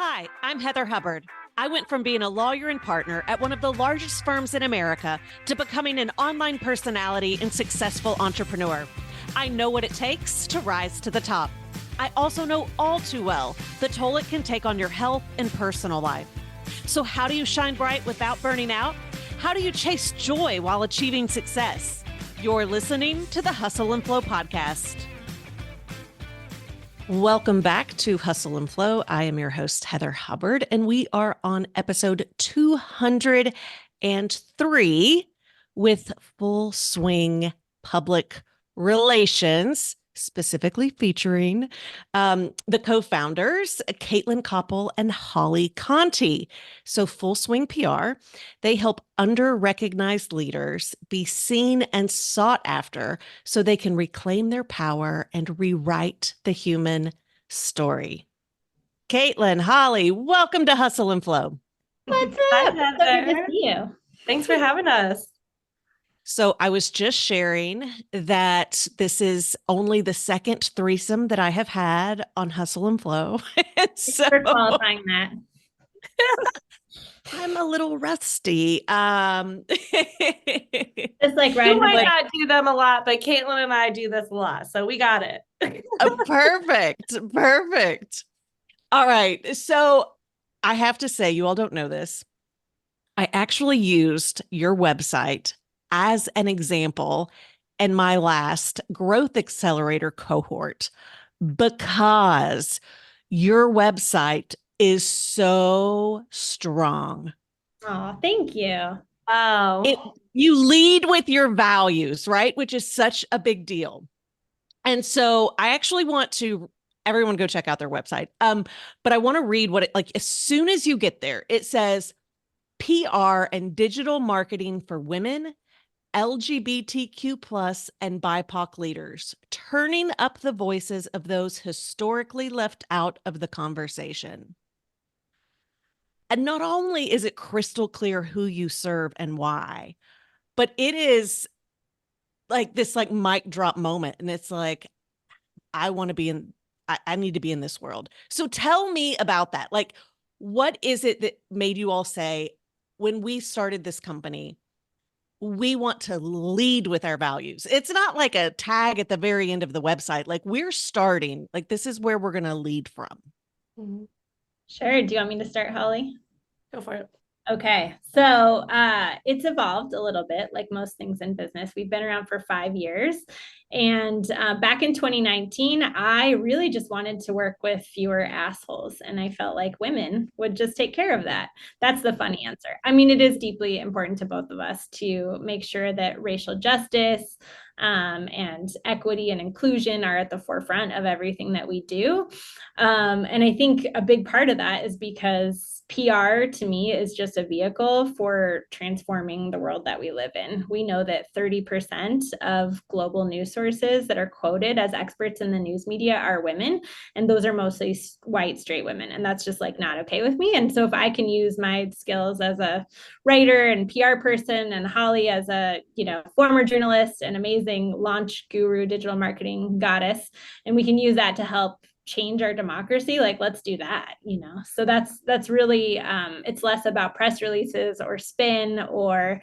Hi, I'm Heather Hubbard. I went from being a lawyer and partner at one of the largest firms in America to becoming an online personality and successful entrepreneur. I know what it takes to rise to the top. I also know all too well the toll it can take on your health and personal life. So how do you shine bright without burning out? How do you chase joy while achieving success? You're listening to the Hustle and Flow podcast. Welcome back to Hustle and Flow. I am your host, Heather Hubbard, and we are on episode 203 with Full Swing Public Relations, specifically featuring the co-founders, Caitlin Copple and Holly Conti. So Full Swing PR, they help under-recognized leaders be seen and sought after so they can reclaim their power and rewrite the human story. Caitlin, Holly, welcome to Hustle and Flow. What's up? Hi, So good to see you. Thanks for having us. So I was just sharing that this is only the second threesome that I have had on Hustle and Flow. Thanks for qualifying that. I'm a little rusty. Just like You riding a might bike. not do them a lot, but Caitlin and I do this a lot, so we got it. Perfect. All right. So I have to say, you all don't know this. I actually used your website as an example in my last Growth Accelerator cohort because your website is so strong. Oh, thank you. Wow. You lead with your values, right? Which is such a big deal. And so I actually want to everyone go check out their website. But I want to read what it like as soon as you get there, it says PR and digital marketing for women, LGBTQ plus and BIPOC leaders, turning up the voices of those historically left out of the conversation. And not only is it crystal clear who you serve and why, but it is like this like mic drop moment. And it's like, I want to be in, I need to be in this world. So tell me about that. Like, what is it that made you all say, when we started this company, we want to lead with our values? It's not like a tag at the very end of the website. Like, we're starting, like, this is where we're going to lead from. Sure. Do you want me to start, Holly? Go for it. Okay. So it's evolved a little bit, like most things in business. We've been around for 5 years. And back in 2019, I really just wanted to work with fewer assholes. And I felt like women would just take care of that. That's the funny answer. I mean, it is deeply important to both of us to make sure that racial justice and equity and inclusion are at the forefront of everything that we do. And I think a big part of that is because PR to me is just a vehicle for transforming the world that we live in. We know that 30% of global news sources that are quoted as experts in the news media are women, and those are mostly white straight women, and that's just like not okay with me. And so if I can use my skills as a writer and PR person, and Holly as a former journalist and amazing launch guru, digital marketing goddess, and we can use that to help change our democracy, like let's do that. So that's really it's less about press releases or spin or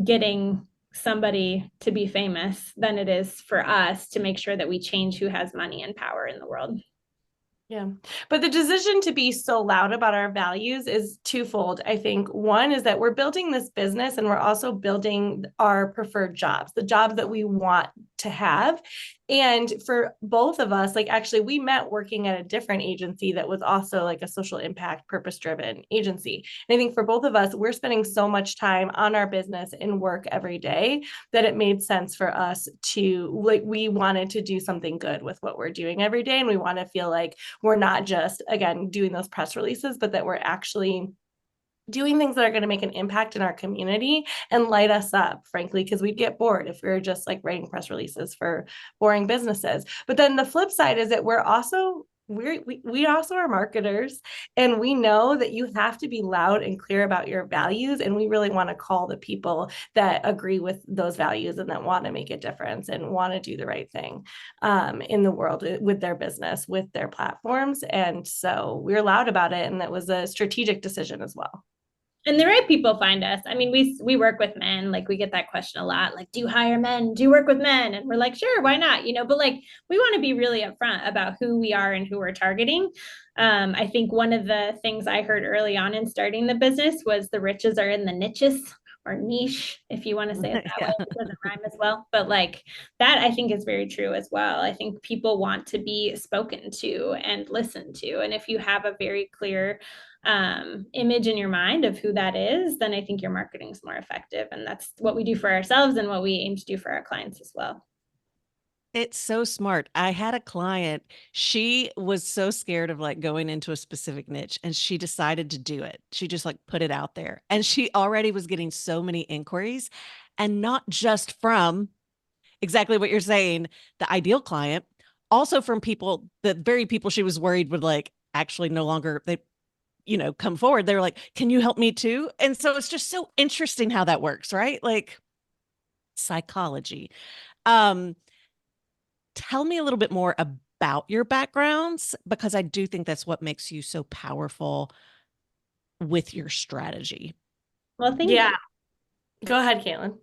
getting somebody to be famous than it is for us to make sure that we change who has money and power in the world. Yeah. But the decision to be so loud about our values is twofold. I think one is that we're building this business and we're also building our preferred jobs, the jobs that we want to have. And for both of us, like actually we met working at a different agency that was also like a social impact, purpose-driven agency. And I think for both of us, we're spending so much time on our business and work every day that it made sense for us to we wanted to do something good with what we're doing every day. And we want to feel like we're not just, again, doing those press releases, but that we're actually doing things that are going to make an impact in our community and light us up, frankly, because we'd get bored if we were just like writing press releases for boring businesses. But then the flip side is that we're also we also are marketers, and we know that you have to be loud and clear about your values. And we really want to call the people that agree with those values and that want to make a difference and want to do the right thing in the world with their business, with their platforms. And so we're loud about it. And that was a strategic decision as well. And the right people find us. I mean, we work with men. Like, we get that question a lot. Like, do you hire men? Do you work with men? And we're like, sure, why not? But like, we want to be really upfront about who we are and who we're targeting. I think one of the things I heard early on in starting the business was the riches are in the niches, or niche, if you want to say it that way. It doesn't rhyme as well. But like, that I think is very true as well. I think people want to be spoken to and listened to. And if you have a very clear image in your mind of who that is, then I think your marketing is more effective. And that's what we do for ourselves and what we aim to do for our clients as well. It's so smart. I had a client, she was so scared of like going into a specific niche, and she decided to do it. She just like put it out there, and she already was getting so many inquiries, and not just from exactly what you're saying, the ideal client, also from people, the very people she was worried would like actually no longer, they, come forward. They were like, can you help me too? And so it's just so interesting how that works, right? Like psychology. Um, Tell me a little bit more about your backgrounds, because I do think that's what makes you so powerful with your strategy. Well, thank Yeah. you. Go ahead, Caitlin.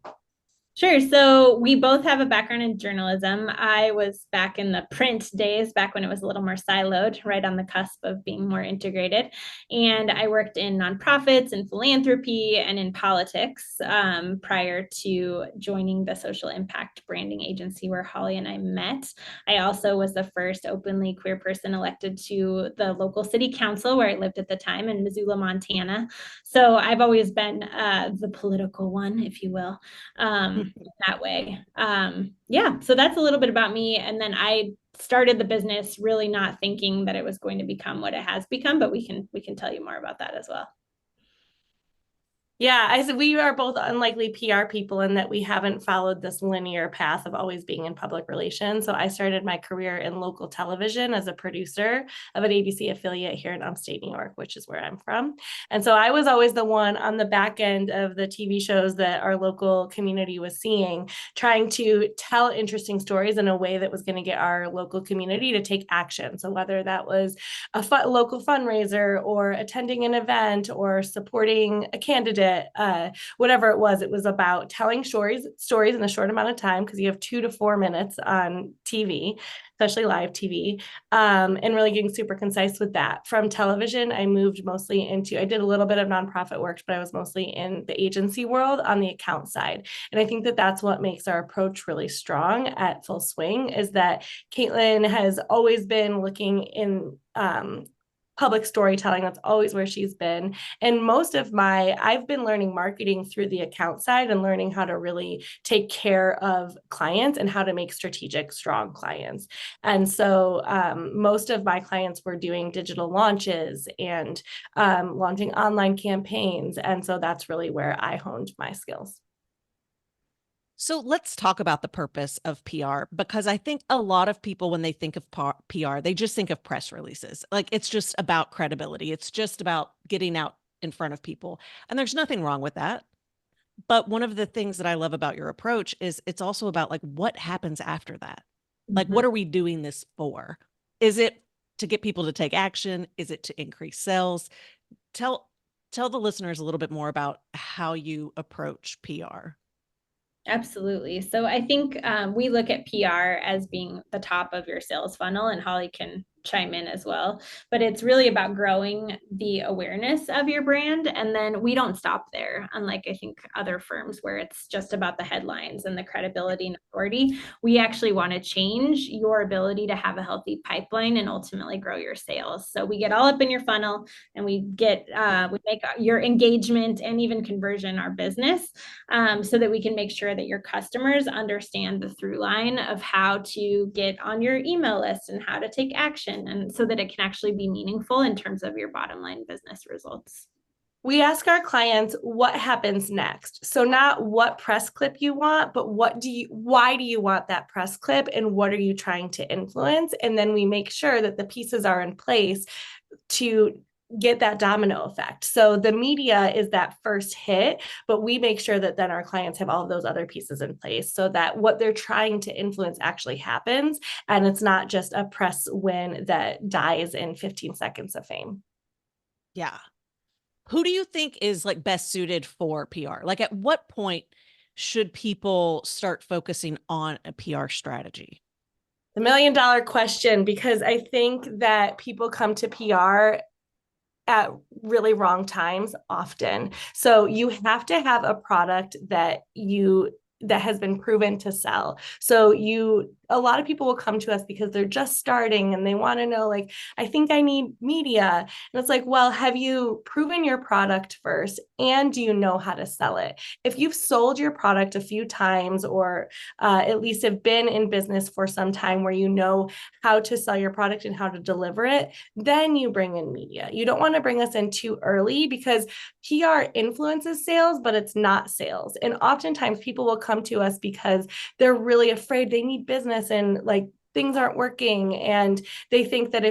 Sure. So we both have a background in journalism. I was back in the print days, back when it was a little more siloed, right on the cusp of being more integrated. And I worked in nonprofits and philanthropy and in politics prior to joining the social impact branding agency where Holly and I met. I also was the first openly queer person elected to the local city council where I lived at the time in Missoula, Montana. So I've always been the political one, if you will. That way. Yeah, so that's a little bit about me. And then I started the business really not thinking that it was going to become what it has become, but we can tell you more about that as well. Yeah, I said we are both unlikely PR people in that we haven't followed this linear path of always being in public relations. So I started my career in local television as a producer of an ABC affiliate here in upstate New York, which is where I'm from. And so I was always the one on the back end of the TV shows that our local community was seeing, trying to tell interesting stories in a way that was going to get our local community to take action. So whether that was a local fundraiser or attending an event or supporting a candidate, whatever it was about telling stories in a short amount of time, because you have 2 to 4 minutes on TV, especially live TV, and really getting super concise with that. From television, I moved mostly into, I did a little bit of nonprofit work, but I was mostly in the agency world on the account side. And I think that that's what makes our approach really strong at Full Swing, is that Caitlin has always been looking in public storytelling. That's always where she's been. And I've been learning marketing through the account side and learning how to really take care of clients and how to make strategic, strong clients. And so most of my clients were doing digital launches and launching online campaigns. And so that's really where I honed my skills. So let's talk about the purpose of PR, because I think a lot of people, when they think of PR, they just think of press releases. Like, it's just about credibility. It's just about getting out in front of people. And there's nothing wrong with that. But one of the things that I love about your approach is it's also about like, what happens after that? Like, what are we doing this for? Is it to get people to take action? Is it to increase sales? Tell the listeners a little bit more about how you approach PR. Absolutely. So I think we look at PR as being the top of your sales funnel, and Holly can chime in as well. But it's really about growing the awareness of your brand. And then we don't stop there, unlike I think other firms where it's just about the headlines and the credibility and authority. We actually want to change your ability to have a healthy pipeline and ultimately grow your sales. So we get all up in your funnel, and we make your engagement and even conversion our business, so that we can make sure that your customers understand the through line of how to get on your email list and how to take action, and so that it can actually be meaningful in terms of your bottom line business results. We ask our clients what happens next. So not what press clip you want, but why do you want that press clip and what are you trying to influence? And then we make sure that the pieces are in place to get that domino effect. So the media is that first hit, but we make sure that then our clients have all of those other pieces in place so that what they're trying to influence actually happens. And it's not just a press win that dies in 15 seconds of fame. Yeah. Who do you think is like best suited for PR? Like at what point should people start focusing on a PR strategy? The $1,000,000 question, because I think that people come to PR at really wrong times often. So you have to have a product that has been proven to sell. So a lot of people will come to us because they're just starting and they want to know, like, I think I need media. And it's like, well, have you proven your product first? And do you know how to sell it? If you've sold your product a few times, or at least have been in business for some time where you know how to sell your product and how to deliver it, then you bring in media. You don't want to bring us in too early because PR influences sales, but it's not sales. And oftentimes people will come to us because they're really afraid they need business and like things aren't working. And they think that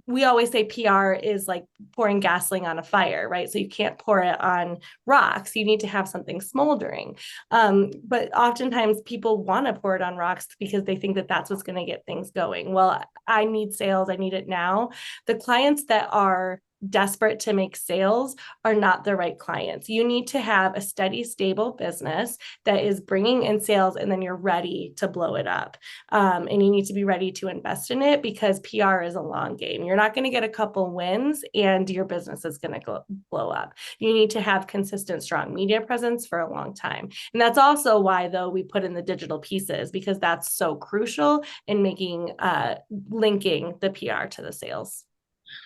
we always say PR is like pouring gasoline on a fire, right? So you can't pour it on rocks. You need to have something smoldering. But oftentimes people want to pour it on rocks because they think that that's what's going to get things going. Well, I need sales. I need it now. The clients that are desperate to make sales are not the right clients. You need to have a steady, stable business that is bringing in sales, and then you're ready to blow it up. And you need to be ready to invest in it because PR is a long game. You're not going to get a couple wins and your business is going to blow up. You need to have consistent, strong media presence for a long time. And that's also why, though, we put in the digital pieces, because that's so crucial in linking the PR to the sales.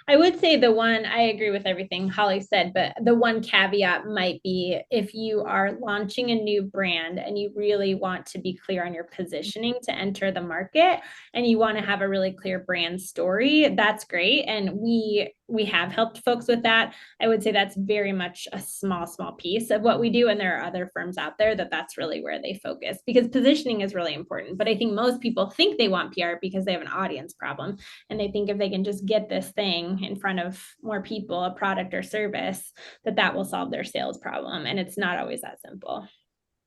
I would say I agree with everything Holly said, but the one caveat might be if you are launching a new brand and you really want to be clear on your positioning to enter the market and you want to have a really clear brand story, that's great. And we have helped folks with that. I would say that's very much a small piece of what we do. And there are other firms out there that's really where they focus, because positioning is really important. But I think most people think they want PR because they have an audience problem. And they think if they can just get this thing in front of more people, a product or service, that will solve their sales problem. And it's not always that simple.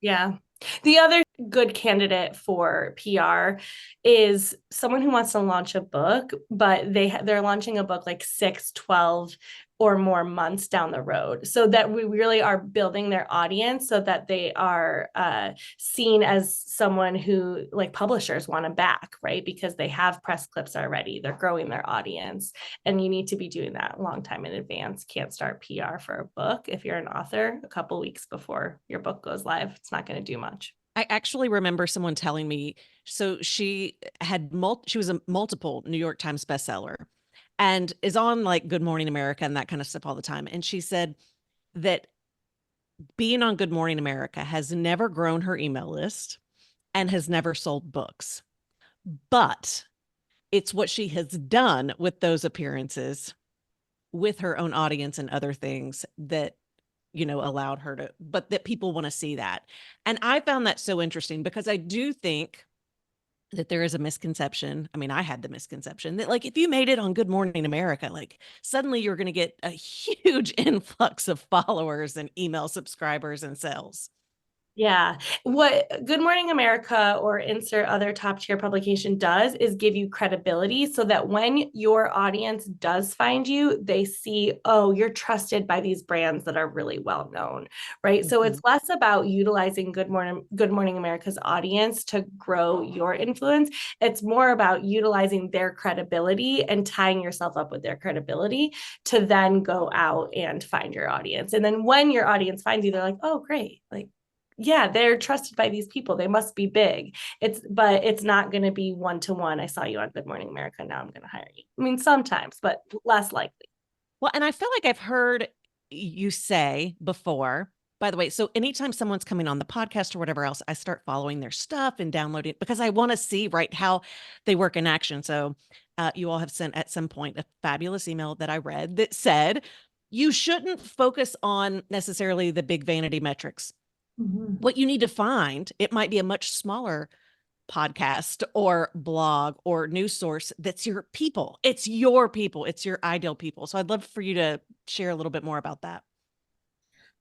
Yeah. The other good candidate for PR is someone who wants to launch a book, but they're launching a book like 6, 12 or more months down the road, so that we really are building their audience so that they are seen as someone who like publishers want to back, right? Because they have press clips already, they're growing their audience, and you need to be doing that a long time in advance. Can't start PR for a book if you're an author a couple weeks before your book goes live. It's not going to do much. I actually remember someone telling me, so she was a multiple New York Times bestseller and is on like Good Morning America and that kind of stuff all the time. And she said that being on Good Morning America has never grown her email list and has never sold books. But it's what she has done with those appearances with her own audience and other things that allowed her to, but that people want to see that. And I found that so interesting because I do think that there is a misconception. I mean, I had the misconception that like, if you made it on Good Morning America, like suddenly you're going to get a huge influx of followers and email subscribers and sales. Yeah. What Good Morning America or insert other top tier publication does is give you credibility so that when your audience does find you, they see, oh, you're trusted by these brands that are really well known, right? Mm-hmm. So it's less about utilizing Good Morning America's audience to grow your influence. It's more about utilizing their credibility and tying yourself up with their credibility to then go out and find your audience. And then when your audience finds you, they're like, oh, great. Like, yeah, they're trusted by these people. They must be big. But it's not going to be one-to-one. I saw you on Good Morning America. Now I'm going to hire you. I mean, sometimes, but less likely. Well, and I feel like I've heard you say before, by the way, so anytime someone's coming on the podcast or whatever else, I start following their stuff and downloading it because I want to see, right, how they work in action. So you all have sent at some point a fabulous email that I read that said, you shouldn't focus on necessarily the big vanity metrics. What you need to find, it might be a much smaller podcast or blog or news source that's your people. It's your people. It's your ideal people. So I'd love for you to share a little bit more about that.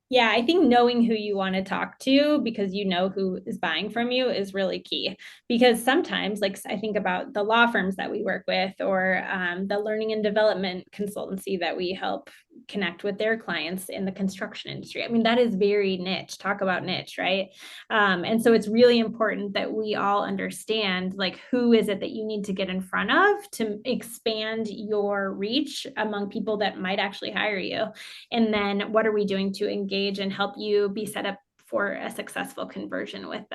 Yeah, I think knowing who you want to talk to because you know who is buying from you is really key. Because sometimes, like I think about the law firms that we work with or the learning and development consultancy that we help connect with their clients in the construction industry. I mean, that is very niche. Talk about niche, right? And so it's really important that we all understand like who is it that you need to get in front of to expand your reach among people that might actually hire you. And then what are we doing to engage and help you be set up for a successful conversion with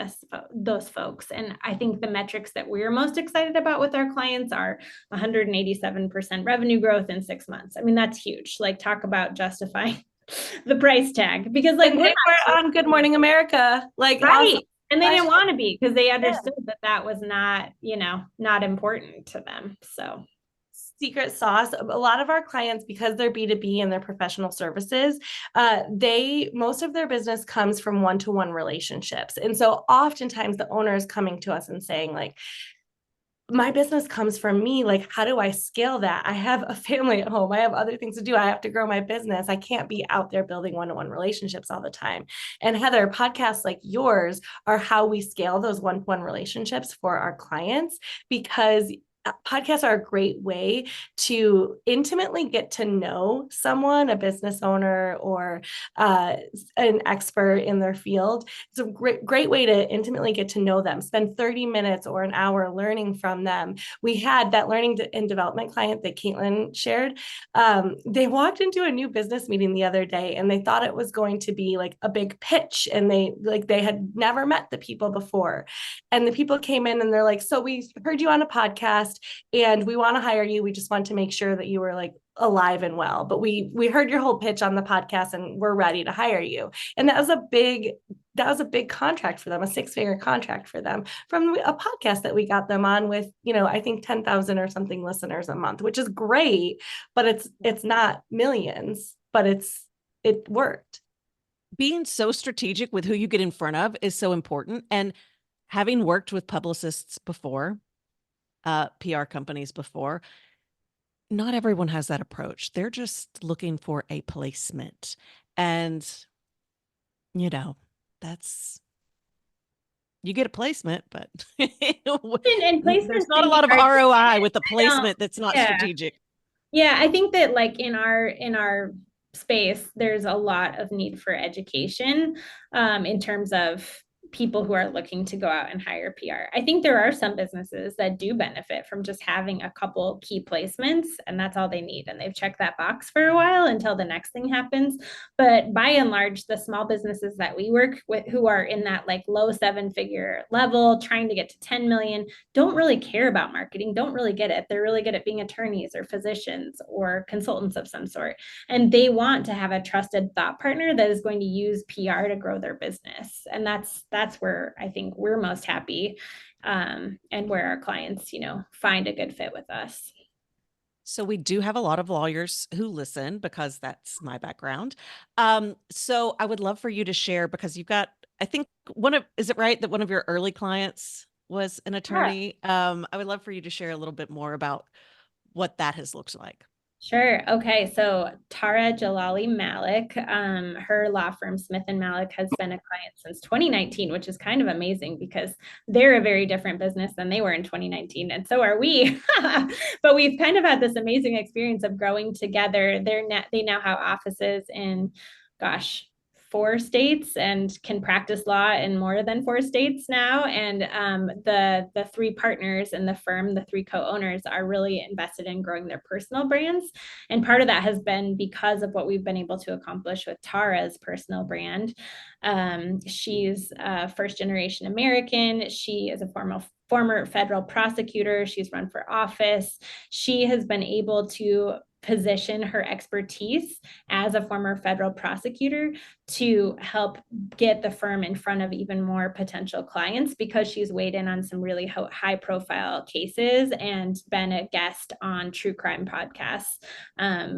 those folks. And I think the metrics that we're most excited about with our clients are 187% revenue growth in 6 months. I mean, that's huge. Like talk about justifying the price tag because like we're on Good Morning America, like right. awesome. And they didn't want to be because they understood that that was not, not important to them. So secret sauce. A lot of our clients, because they're B2B and they're professional services, most of their business comes from one-to-one relationships. And so oftentimes the owner is coming to us and saying like, my business comes from me. Like, how do I scale that? I have a family at home. I have other things to do. I have to grow my business. I can't be out there building one-to-one relationships all the time. And Heather, podcasts like yours are how we scale those one-to-one relationships for our clients, because podcasts are a great way to intimately get to know someone, a business owner or an expert in their field. It's a great way to intimately get to know them, spend 30 minutes or an hour learning from them. We had that learning and development client that Caitlin shared. They walked into a new business meeting the other day and they thought it was going to be like a big pitch, and they had never met the people before. And the people came in and they're like, so we heard you on a podcast and we want to hire you. We just want to make sure that you were like alive and well, but we heard your whole pitch on the podcast and we're ready to hire you. And that was a big contract for them, a 6-figure contract for them from a podcast that we got them on with, I think 10,000 or something listeners a month, which is great, but it's not millions, but it worked. Being so strategic with who you get in front of is so important. And having worked with publicists before, PR companies before, not everyone has that approach. They're just looking for a placement. And, that's, you get a placement, but and there's not a lot of ROI with a placement that's not yeah. strategic. Yeah, I think that like in our space, there's a lot of need for education in terms of people who are looking to go out and hire PR. I think there are some businesses that do benefit from just having a couple key placements and that's all they need. And they've checked that box for a while until the next thing happens. But by and large, the small businesses that we work with who are in that like low 7-figure level, trying to get to 10 million, don't really care about marketing, don't really get it. They're really good at being attorneys or physicians or consultants of some sort. And they want to have a trusted thought partner that is going to use PR to grow their business. And that's where I think we're most happy and where our clients, find a good fit with us. So we do have a lot of lawyers who listen because that's my background. So I would love for you to share, because you've got, I think is it right that one of your early clients was an attorney? Yeah. I would love for you to share a little bit more about what that has looked like. Sure. Okay. So Tara Jalali Malik, her law firm, Smith and Malik, has been a client since 2019, which is kind of amazing because they're a very different business than they were in 2019. And so are we. But we've kind of had this amazing experience of growing together. They now have offices in, 4 states and can practice law in more than 4 states now. And the 3 partners in the firm, the 3 co-owners, are really invested in growing their personal brands. And part of that has been because of what we've been able to accomplish with Tara's personal brand. She's a first-generation American. She is a former federal prosecutor. She's run for office. She has been able to position her expertise as a former federal prosecutor to help get the firm in front of even more potential clients, because she's weighed in on some really high profile cases and been a guest on true crime podcasts.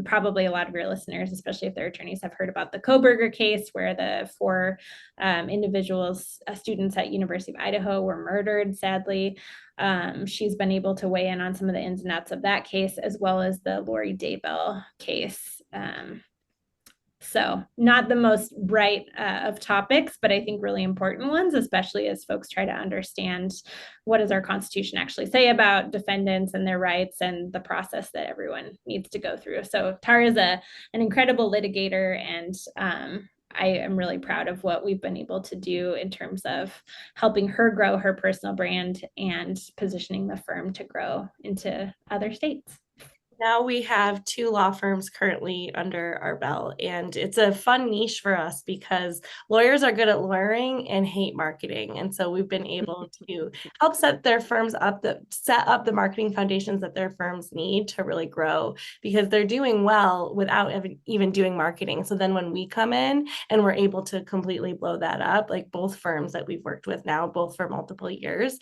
Probably a lot of your listeners, especially if they're attorneys, have heard about the Koberger case, where the four individuals, students at University of Idaho, were murdered, sadly. She's been able to weigh in on some of the ins and outs of that case, as well as the Lori Daybell case. So not the most bright of topics, but I think really important ones, especially as folks try to understand what does our Constitution actually say about defendants and their rights and the process that everyone needs to go through. So Tara is an incredible litigator, and I am really proud of what we've been able to do in terms of helping her grow her personal brand and positioning the firm to grow into other states. Now we have 2 law firms currently under our belt, and it's a fun niche for us because lawyers are good at lawyering and hate marketing. And so we've been able to help set their firms up, set up the marketing foundations that their firms need to really grow, because they're doing well without even doing marketing. So then when we come in and we're able to completely blow that up, like both firms that we've worked with now, both for multiple years,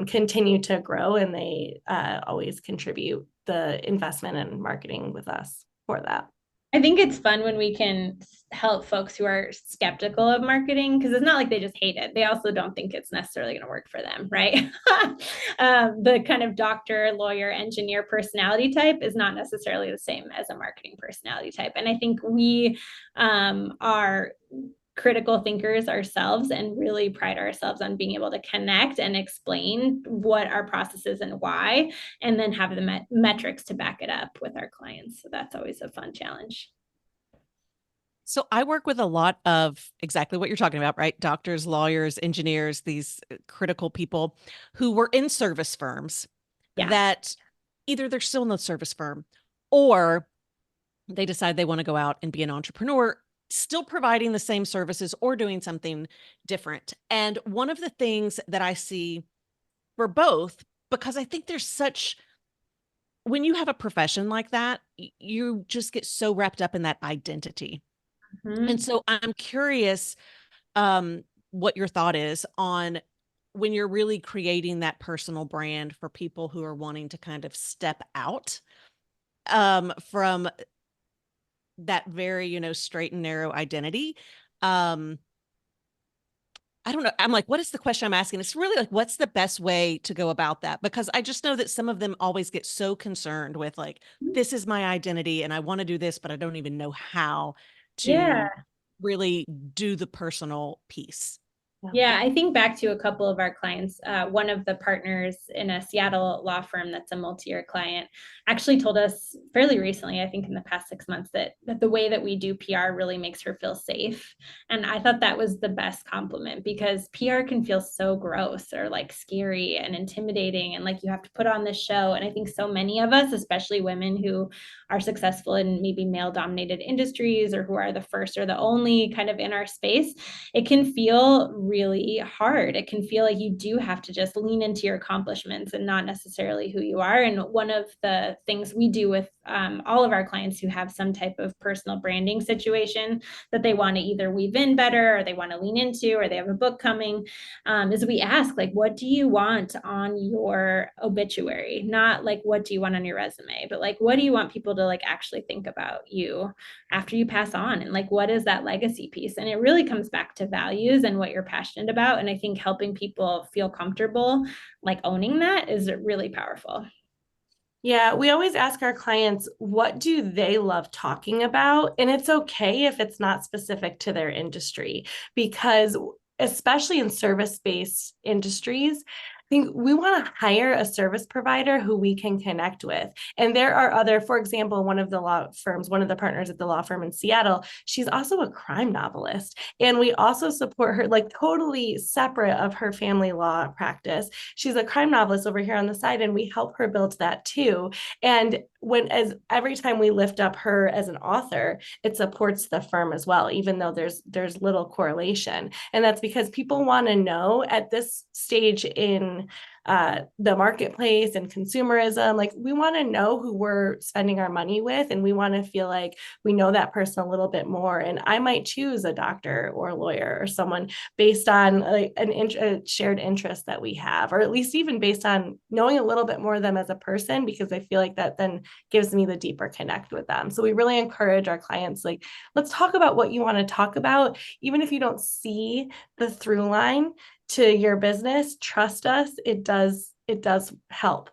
continue to grow, and they always contribute the investment and marketing with us for that. I think it's fun when we can help folks who are skeptical of marketing, because it's not like they just hate it. They also don't think it's necessarily going to work for them, right? The kind of doctor, lawyer, engineer personality type is not necessarily the same as a marketing personality type. And I think we are critical thinkers ourselves and really pride ourselves on being able to connect and explain what our process is and why, and then have the metrics to back it up with our clients. So that's always a fun challenge. So I work with a lot of exactly what you're talking about, right? Doctors, lawyers, engineers, these critical people who were in service firms that either they're still in the service firm or they decide they want to go out and be an entrepreneur, still providing the same services or doing something different. And one of the things that I see for both, because I think there's such, when you have a profession like that, you just get so wrapped up in that identity. And so I'm curious what your thought is on when you're really creating that personal brand for people who are wanting to kind of step out from that very, straight and narrow identity. I don't know. I'm like, what is the question I'm asking? It's really like, what's the best way to go about that? Because I just know that some of them always get so concerned with like, this is my identity and I want to do this, but I don't even know how to really do the personal piece. Yeah, I think back to a couple of our clients. One of the partners in a Seattle law firm that's a multi-year client actually told us fairly recently, I think in the past 6 months, that the way that we do PR really makes her feel safe. And I thought that was the best compliment, because PR can feel so gross or like scary and intimidating, and like you have to put on this show. And I think so many of us, especially women who are successful in maybe male-dominated industries or who are the first or the only kind of in our space, it can feel really hard. It can feel like you do have to just lean into your accomplishments and not necessarily who you are. And one of the things we do with all of our clients who have some type of personal branding situation that they want to either weave in better or they want to lean into, or they have a book coming, is we ask, like, what do you want on your obituary? Not like, what do you want on your resume, but like, what do you want people to like actually think about you after you pass on? And like, what is that legacy piece? And it really comes back to values and what you're passionate about. And I think helping people feel comfortable like owning that is really powerful. Yeah, we always ask our clients, what do they love talking about? And it's okay if it's not specific to their industry, because especially in service-based industries, I think we want to hire a service provider who we can connect with. And there are other, for example, one of the law firms, one of the partners at the law firm in Seattle, she's also a crime novelist. And we also support her, like totally separate of her family law practice. She's a crime novelist over here on the side, and we help her build that too. And every time we lift up her as an author, it supports the firm as well, even though there's little correlation. And that's because people want to know at this stage in the marketplace and consumerism. Like, we want to know who we're spending our money with, and we want to feel like we know that person a little bit more. And I might choose a doctor or a lawyer or someone based on like a shared interest that we have, or at least even based on knowing a little bit more of them as a person, because I feel like that then gives me the deeper connect with them. So we really encourage our clients, like, let's talk about what you want to talk about. Even if you don't see the through line to your business, trust us, it does help.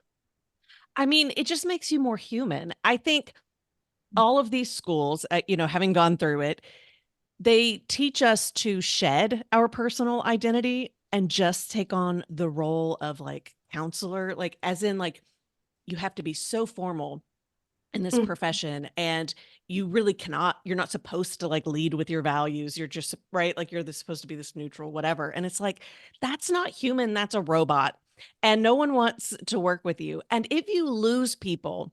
I mean, it just makes you more human. I think all of these schools, having gone through it, they teach us to shed our personal identity and just take on the role of like counselor, like as in like you have to be so formal in this profession, and you really cannot, you're not supposed to like lead with your values. You're just right. Like supposed to be this neutral, whatever. And it's like, that's not human. That's a robot. And no one wants to work with you. And if you lose people,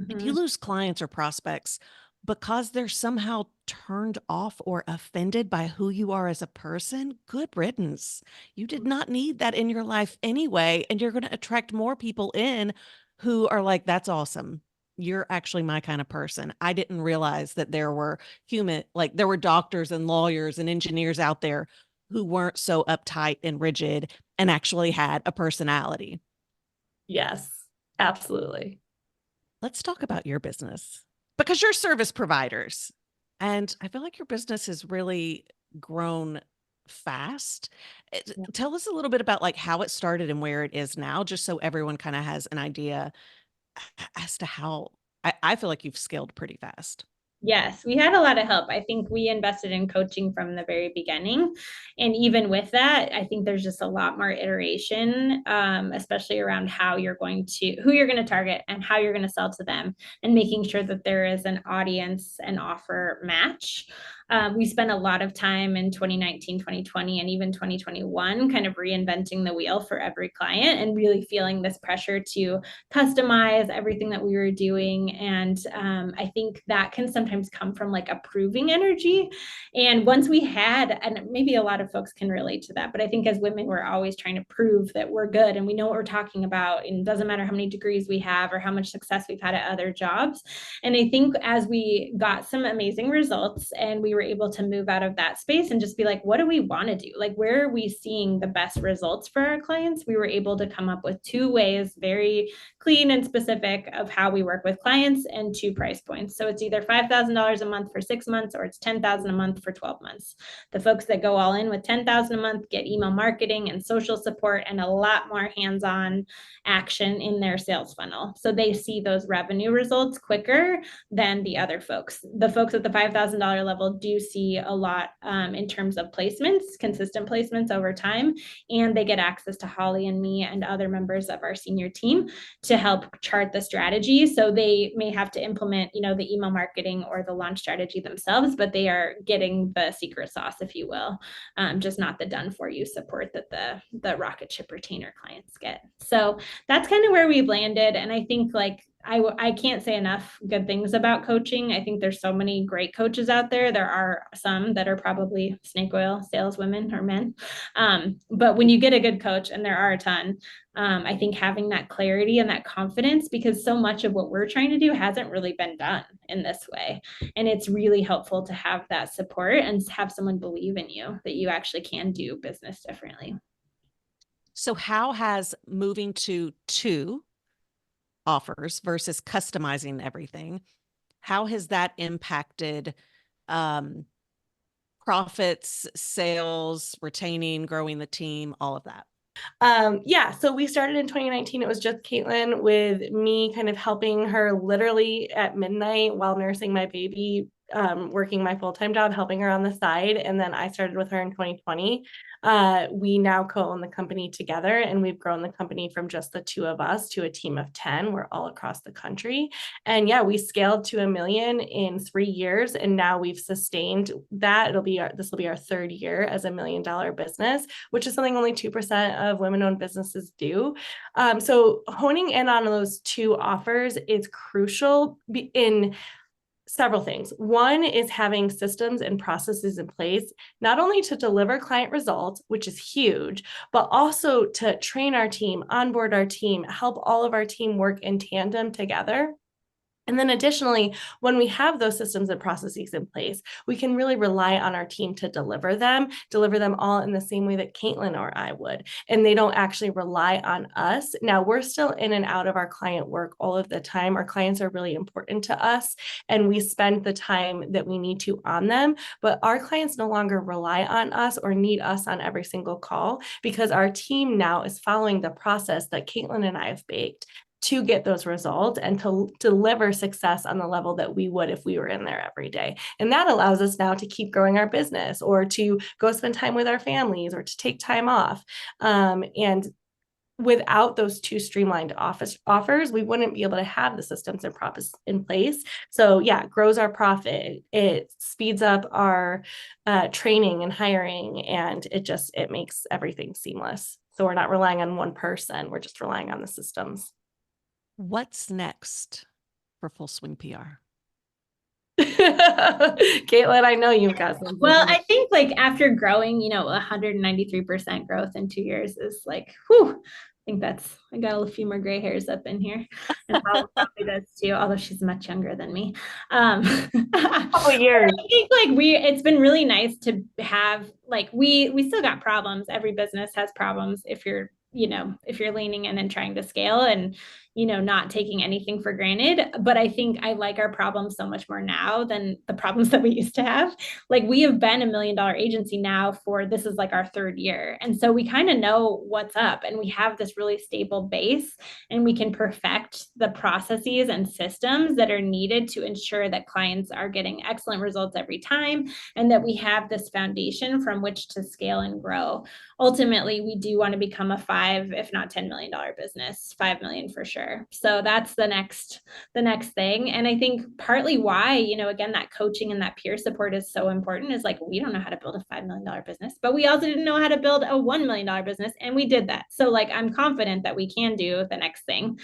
if you lose clients or prospects because they're somehow turned off or offended by who you are as a person, good riddance. You did not need that in your life anyway. And you're going to attract more people in who are like, that's awesome. You're actually my kind of person. I didn't realize that there were there were doctors and lawyers and engineers out there who weren't so uptight and rigid and actually had a personality. Yes, absolutely. Let's talk about your business, because you're service providers. And I feel like your business has really grown fast. Tell us a little bit about like how it started and where it is now, just so everyone kind of has an idea as to how I feel like you've scaled pretty fast. Yes, we had a lot of help. I think we invested in coaching from the very beginning. And even with that, I think there's just a lot more iteration, especially around who you're going to target and how you're going to sell to them, and making sure that there is an audience and offer match. We spent a lot of time in 2019, 2020, and even 2021 kind of reinventing the wheel for every client and really feeling this pressure to customize everything that we were doing. And I think that can sometimes come from like a proving energy. And once we had, and maybe a lot of folks can relate to that, but I think as women, we're always trying to prove that we're good and we know what we're talking about. And it doesn't matter how many degrees we have or how much success we've had at other jobs. And I think as we got some amazing results and we were able to move out of that space and just be like, what do we want to do? Like, where are we seeing the best results for our clients? We were able to come up with 2 ways, very clean and specific, of how we work with clients, and 2 price points. So it's either $5,000 a month for 6 months, or it's $10,000 a month for 12 months. The folks that go all in with $10,000 a month get email marketing and social support and a lot more hands-on action in their sales funnel. So they see those revenue results quicker than the other folks. The folks at the $5,000 level do see a lot in terms of placements, consistent placements over time, and they get access to Holly and me and other members of our senior team to help chart the strategy. So they may have to implement, the email marketing or the launch strategy themselves, but they are getting the secret sauce, if you will, just not the done for you support that the rocket ship retainer clients get. So that's kind of where we've landed. And I think I can't say enough good things about coaching. I think there's so many great coaches out there. There are some that are probably snake oil saleswomen or men. But when you get a good coach, and there are a ton, I think having that clarity and that confidence, because so much of what we're trying to do hasn't really been done in this way. And it's really helpful to have that support and have someone believe in you that you actually can do business differently. So how has moving to 2 offers versus customizing everything, how has that impacted profits, sales, retaining, growing the team, all of that? So we started in 2019. It was just Caitlin, with me kind of helping her literally at midnight while nursing my baby, working my full-time job, helping her on the side. And then I started with her in 2020. We now co-own the company together, and we've grown the company from just the 2 of us to a team of 10. We're all across the country. And yeah, we scaled to $1 million in 3 years. And now we've sustained that. This will be our 3rd year as $1 million business, which is something only 2% of women-owned businesses do. So honing in on those 2 offers is crucial in several things. One is having systems and processes in place, not only to deliver client results, which is huge, but also to train our team, onboard our team, help all of our team work in tandem together. And then additionally, when we have those systems and processes in place, we can really rely on our team to deliver them all in the same way that Caitlin or I would. And they don't actually rely on us. Now, we're still in and out of our client work all of the time. Our clients are really important to us, and we spend the time that we need to on them. But our clients no longer rely on us or need us on every single call, because our team now is following the process that Caitlin and I have baked to get those results and to deliver success on the level that we would if we were in there every day. And that allows us now to keep growing our business, or to go spend time with our families, or to take time off. And without those two streamlined offers, we wouldn't be able to have the systems and processes in place. So yeah, it grows our profit. It speeds up our training and hiring, and it makes everything seamless. So we're not relying on one person. We're just relying on the systems. What's next for Full Swing PR? Caitlin, I know you've got something. Well, I think like after growing, 193% growth in 2 years is like, whew. I think I got a few more gray hairs up in here, and Paula probably does too, although she's much younger than me. Couple years. I think like it's been really nice to have, like, we still got problems. Every business has problems if you're leaning in and trying to scale, and not taking anything for granted. But I think I like our problems so much more now than the problems that we used to have. Like, we have been $1 million agency now this is like our 3rd year. And so we kind of know what's up, and we have this really stable base, and we can perfect the processes and systems that are needed to ensure that clients are getting excellent results every time, and that we have this foundation from which to scale and grow. Ultimately, we do want to become a $5, if not $10 million business, $5 million for sure. So that's the next thing. And I think partly why, again, that coaching and that peer support is so important is like, we don't know how to build a $5 million business, but we also didn't know how to build a $1 million business. And we did that. So like, I'm confident that we can do the next thing.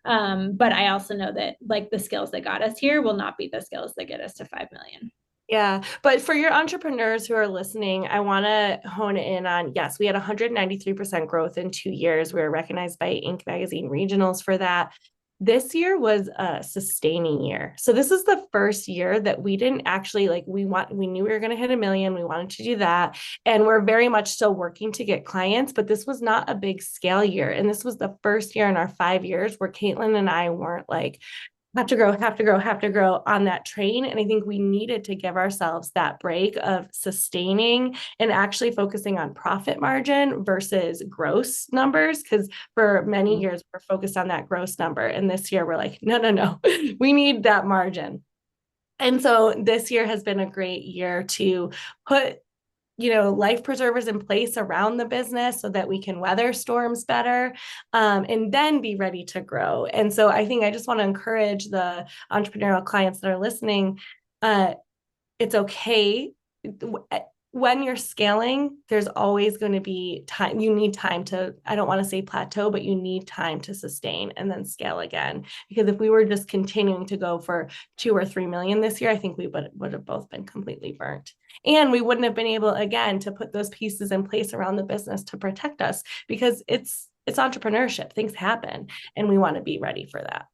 But I also know that like the skills that got us here will not be the skills that get us to 5 million. Yeah. But for your entrepreneurs who are listening, I want to hone in on, yes, we had 193% growth in 2 years. We were recognized by Inc. Magazine Regionals for that. This year was a sustaining year. So this is the first year that we didn't actually we knew we were going to hit 1 million. We wanted to do that. And we're very much still working to get clients, but this was not a big scale year. And this was the first year in our 5 years where Caitlin and I weren't like, have to grow on that train. And I think we needed to give ourselves that break of sustaining and actually focusing on profit margin versus gross numbers. Because for many years, we're focused on that gross number. And this year we're like, no, we need that margin. And so this year has been a great year to put life preservers in place around the business so that we can weather storms better, and then be ready to grow. And so I think I just want to encourage the entrepreneurial clients that are listening. It's okay. When you're scaling, there's always going to be time. You need time to, I don't want to say plateau, but you need time to sustain and then scale again. Because if we were just continuing to go for 2 or 3 million this year, I think we would have both been completely burnt. And we wouldn't have been able, again, to put those pieces in place around the business to protect us, because it's entrepreneurship. Things happen, and we want to be ready for that.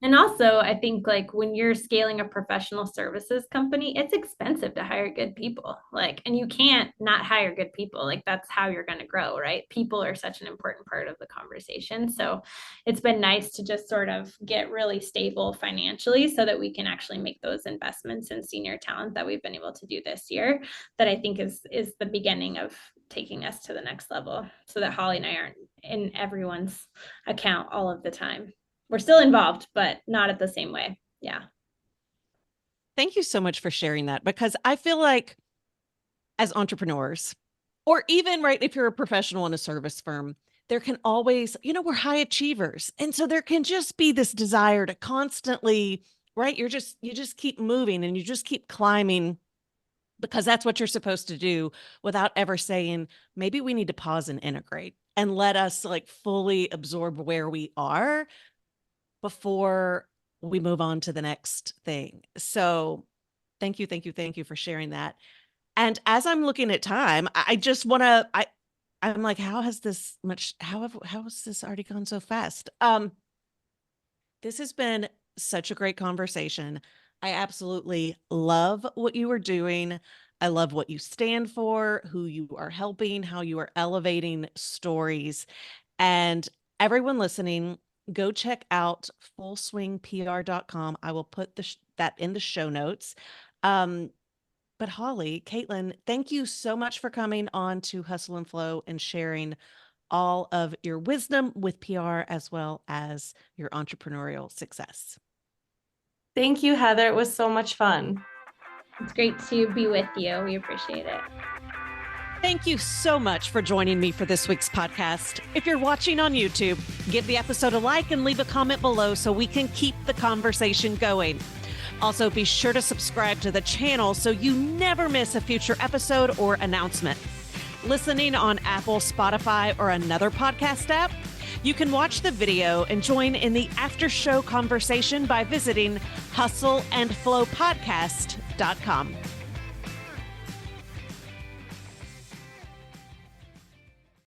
And also, I think like when you're scaling a professional services company, it's expensive to hire good people. And you can't not hire good people. Like, that's how you're going to grow, right? People are such an important part of the conversation. So it's been nice to just sort of get really stable financially so that we can actually make those investments in senior talent that we've been able to do this year, that I think is the beginning of taking us to the next level, so that Holly and I aren't in everyone's account all of the time. We're still involved, but not at the same way. Yeah. Thank you so much for sharing that, because I feel like as entrepreneurs, or even if you're a professional in a service firm, there can always, we're high achievers. And so there can just be this desire to constantly, you just keep moving and you just keep climbing, because that's what you're supposed to do, without ever saying, maybe we need to pause and integrate and let us fully absorb where we are before we move on to the next thing. So thank you, thank you, thank you for sharing that. And as I'm looking at time, I just want to, I'm like, how has this already gone so fast? This has been such a great conversation. I absolutely love what you are doing. I love what you stand for, who you are helping, how you are elevating stories. And everyone listening, go check out fullswingpr.com. I will put that in the show notes. But Holly, Caitlin, thank you so much for coming on to Hustle and Flow and sharing all of your wisdom with PR as well as your entrepreneurial success. Thank you, Heather. It was so much fun. It's great to be with you. We appreciate it. Thank you so much for joining me for this week's podcast. If you're watching on YouTube, give the episode a like and leave a comment below so we can keep the conversation going. Also, be sure to subscribe to the channel so you never miss a future episode or announcement. Listening on Apple, Spotify, or another podcast app, you can watch the video and join in the after show conversation by visiting hustleandflowpodcast.com.